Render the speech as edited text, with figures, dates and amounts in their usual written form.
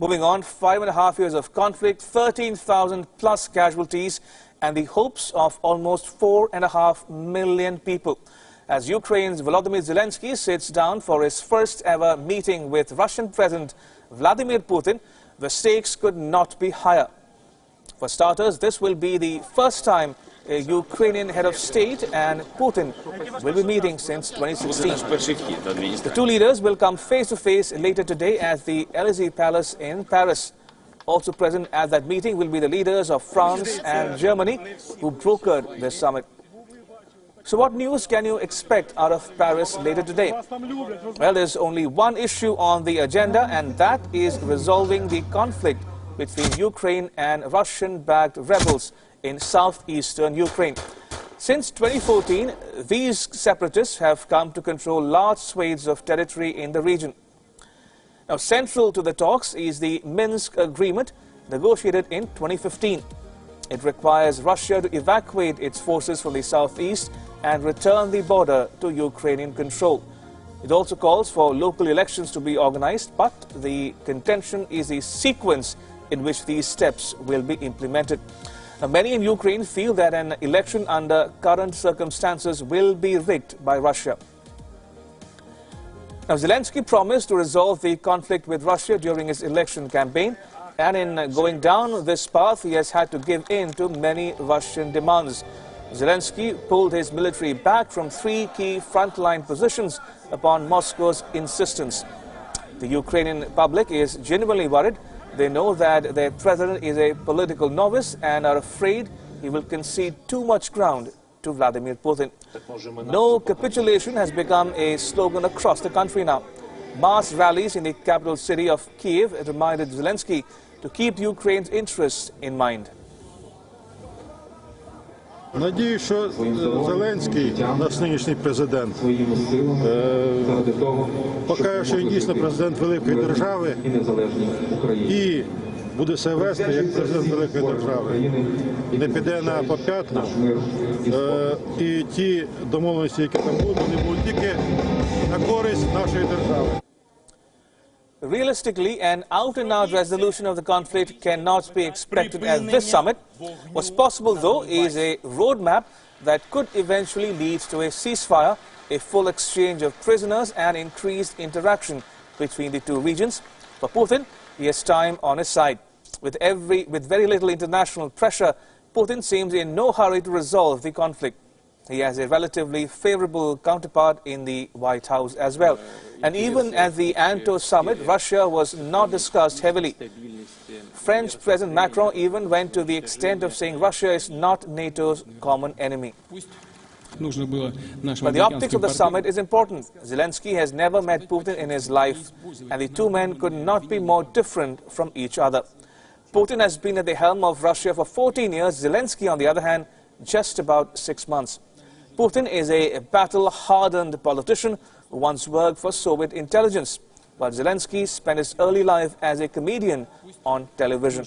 Moving on, 5.5 years of conflict, 13,000 plus casualties, and the hopes of almost 4.5 million people. As Ukraine's Volodymyr Zelensky sits down for his first ever meeting with Russian President Vladimir Putin, the stakes could not be higher. For starters, this will be the first time a Ukrainian head of state and Putin will be meeting since 2016. The two leaders will come face-to-face later today at the Élysée Palace in Paris. Also present at that meeting will be the leaders of France and Germany, who brokered this summit. So what news can you expect out of Paris later today? Well, there's only one issue on the agenda, and that is resolving the conflict between Ukraine and Russian-backed rebels in southeastern Ukraine. Since 2014, these separatists have come to control large swathes of territory in the region. Now, central to the talks is the Minsk Agreement, negotiated in 2015. It requires Russia to evacuate its forces from the southeast and return the border to Ukrainian control. It also calls for local elections to be organized, but the contention is the sequence in which these steps will be implemented. Now, many in Ukraine feel that an election under current circumstances will be rigged by Russia. Now, Zelensky promised to resolve the conflict with Russia during his election campaign, and in going down this path, he has had to give in to many Russian demands. Zelensky pulled his military back from 3 key frontline positions upon Moscow's insistence. The Ukrainian public is genuinely worried. They know that their president is a political novice and are afraid he will concede too much ground to Vladimir Putin. No capitulation has become a slogan across the country now. Mass rallies in the capital city of Kiev reminded Zelensky to keep Ukraine's interests in mind. Надіюсь, що Зеленський, наш нинішній президент, покаже, що він дійсно президент великої держави і буде себе вести як президент великої держави. Не піде на поп'ятну, і ті домовленості, які там будуть, вони будуть тільки на користь нашої держави. Realistically, an out-and-out resolution of the conflict cannot be expected at this summit. What's possible, though, is a roadmap that could eventually lead to a ceasefire, a full exchange of prisoners and increased interaction between the two regions. For Putin, he has time on his side. With very little international pressure, Putin seems in no hurry to resolve the conflict. He has a relatively favorable counterpart in the White House as well. And even at the Anto summit, Russia was not discussed heavily. French President Macron even went to the extent of saying Russia is not NATO's common enemy. But the optics of the summit is important. Zelensky has never met Putin in his life, and the two men could not be more different from each other. Putin has been at the helm of Russia for 14 years, Zelensky, on the other hand, just about 6 months. Putin is a battle-hardened politician who once worked for Soviet intelligence, while Zelensky spent his early life as a comedian on television.